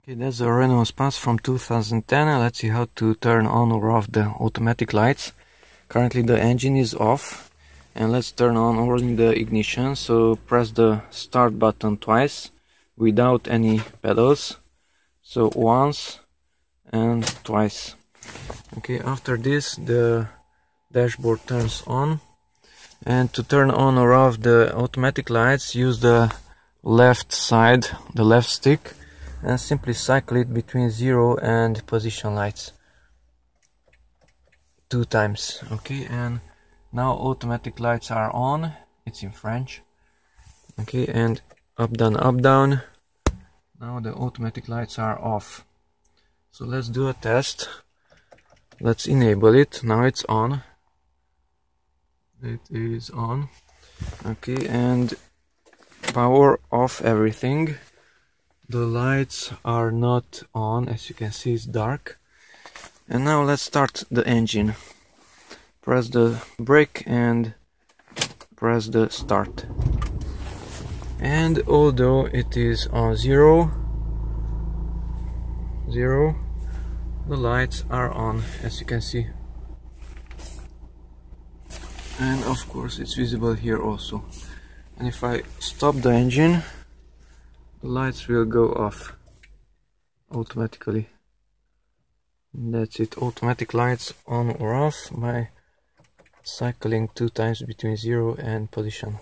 Okay, that's a Renault Espace from 2010, and let's see how to turn on or off the automatic lights. Currently the engine is off, and let's turn on only the ignition. So press the start button twice without any pedals, so once and twice. Okay, after this the dashboard turns on, and to turn on or off the automatic lights, use the left side, the left stick, and simply cycle it between 0 and position lights 2 times. Okay, and now automatic lights are on. It's in French. Okay, and up down up down. Now the automatic lights are off. So let's do a test. Let's enable it. Now it's on. It is on. Okay, and power off everything. The lights are not on, as you can see it's dark. And now let's start the engine. Press the brake and press the start. And although it is on 0, the lights are on, as you can see. And of course it's visible here also. And if I stop the engine, the lights will go off automatically. That's it, automatic lights on or off by cycling 2 times between 0 and position.